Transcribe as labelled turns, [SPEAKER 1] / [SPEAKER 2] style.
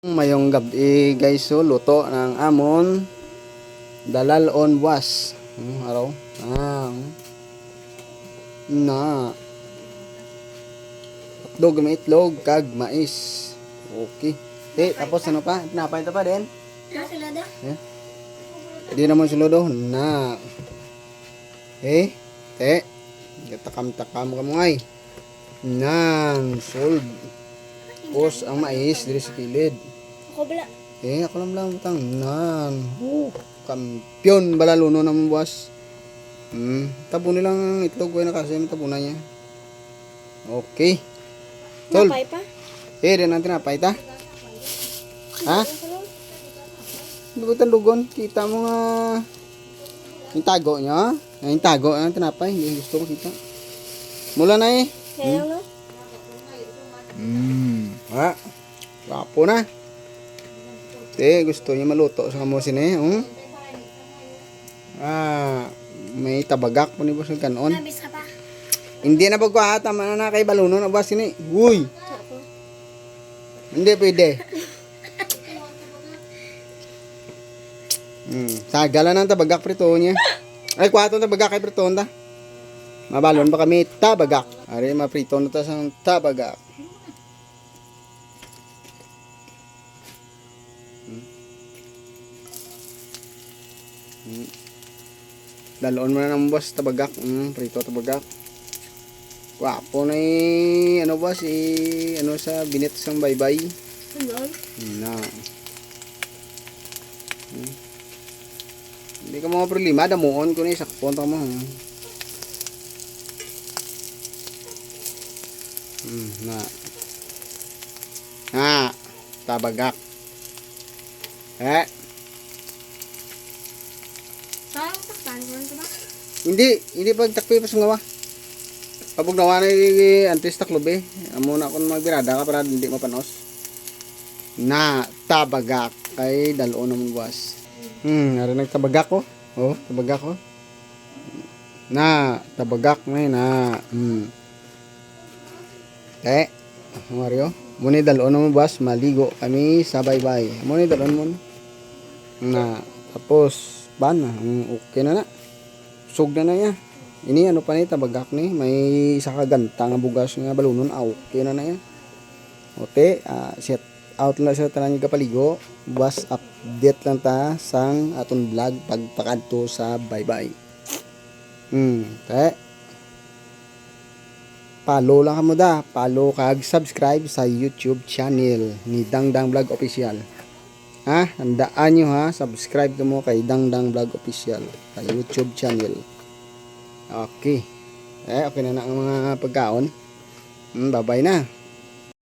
[SPEAKER 1] Mayong gabi guys, so luto ng amon dalal on was. Araw. Na. Hotdog may itlog kag mais. Okay. Tapos ano pa? Napay ta pa din.
[SPEAKER 2] Salada.
[SPEAKER 1] Hindi naman suludo na. Takam-takam ka mo ay. Nang solve. Tapos ang mais diri sa kilid.
[SPEAKER 2] Ako bala.
[SPEAKER 1] Ako lang butang nan. Kampiyon balaluno ng buwas. Tabo nilang itlog ko na kasi tabunan niya. Okay. Tol.
[SPEAKER 2] Napay pa?
[SPEAKER 1] Rin natin napay ta. Ha? Dugutan lugon. Kita mo nga yung tago niya. Yung tago ang tinapay. Hindi gusto ko kita. Mula na eh.
[SPEAKER 2] Kaya no?
[SPEAKER 1] Wapo na. Gusto niya maluto sa kamusin eh. May tabagak po ni boss ng kanon.
[SPEAKER 2] Nabis ka pa?
[SPEAKER 1] Hindi na pagkuha. Tama na kay baluno na boss ini. Uy! Hindi pwede. Sagala ng tabagak prito niya. Ay, kwato tabagak kay prito ta. Mabalon pa kami tabagak. Ari, maprito na ta sa tabagak. Daloon mo na ng boss tabagak. Prito tabagak. Wapo na ano boss ano sa binit sang baybay. Na. Hindi ka mga problema, damuon ko na isakpon ta mo. Tabagak.
[SPEAKER 2] Saan saktan ko ba?
[SPEAKER 1] Hindi pagtakpi pa sa ngawa. Kapag nawa na antis taklobe, amo na akong magbirada ka para hindi mapanos. Na tabagak kay dalo naman buwas. Nari nagtabagak ko. Tabagak ko. Na tabagak na. Mario. Muni dalo naman buwas, maligo kami sa baybay. Muni dalo mo. Na tapos ban okay na. Sug na ya. Ini ano pa ni tabagak ni, may isa ka ganta nga bugas nga balunon, okay na ya. Set out lang sa tanan nga kapaligo. Buwas update lang ta sang aton vlog pagpakadto sa baybay. Follow lang kamo da. Follow kag subscribe sa YouTube channel ni Dangdang Vlog Official. Handaan nyo subscribe kamo kay Dangdang Vlog Official sa YouTube channel. Okay. Okay na ang mga pagkaon. Bye-bye na.